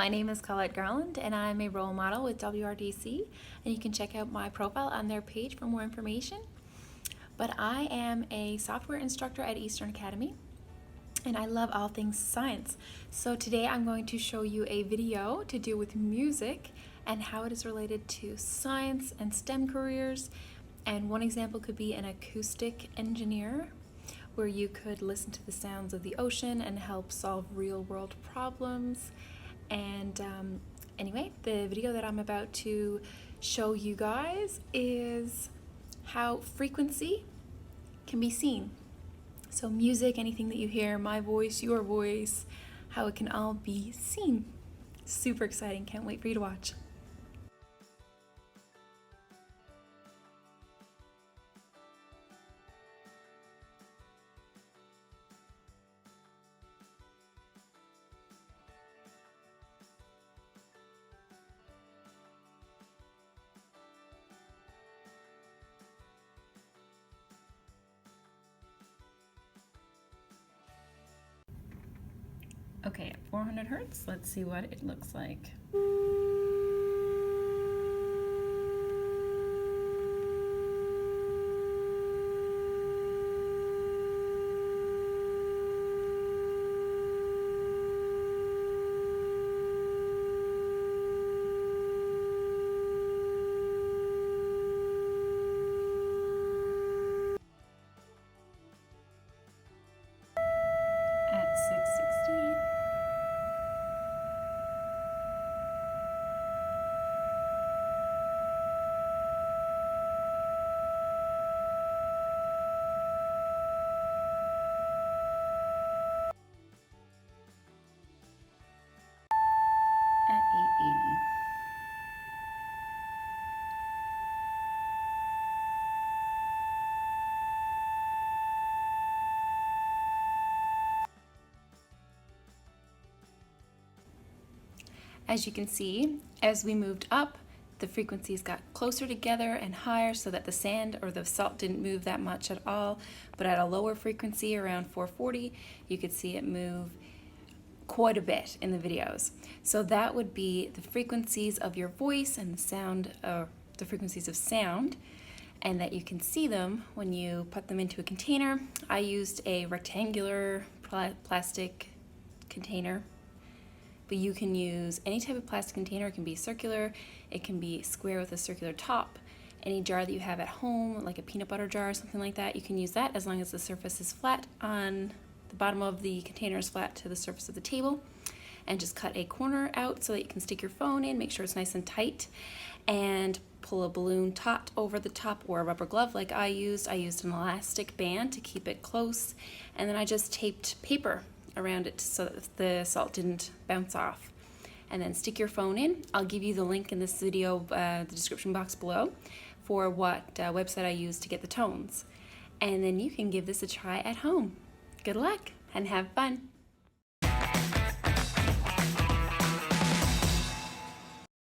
My name is Collette Garland and I'm a role model with WRDC, and you can check out my profile on their page for more information. But I am a software instructor at Eastern Academy and I love all things science. So today I'm going to show you a video to do with music and how it is related to science and STEM careers. And one example could be an acoustic engineer, where you could listen to the sounds of the ocean and help solve real-world problems. And anyway, the video that I'm about to show you guys is how frequency can be seen. So music, anything that you hear, my voice, your voice, how it can all be seen. Super exciting, can't wait for you to watch. Okay, at 400 hertz, let's see what it looks like. At 660. At 880. As you can see, as we moved up, the frequencies got closer together and higher so that the sand or the salt didn't move that much at all. But at a lower frequency, around 440, you could see it move quite a bit in the videos. So that would be the frequencies of your voice and the sound, the frequencies of sound, and that you can see them when you put them into a container. I used a rectangular plastic container, but you can use any type of plastic container. It can be circular, it can be square with a circular top. Any jar that you have at home, like a peanut butter jar or something like that, you can use that as long as the surface is flat on the bottom of the container is flat to the surface of the table. And just cut a corner out so that you can stick your phone in, make sure it's nice and tight, and pull a balloon tot over the top, or a rubber glove like I used. I used an elastic band to keep it close, and then I just taped paper around it so that the salt didn't bounce off. And then stick your phone in. I'll give you the link in this video, the description box below, for what website I used to get the tones. And then you can give this a try at home. Good luck and have fun.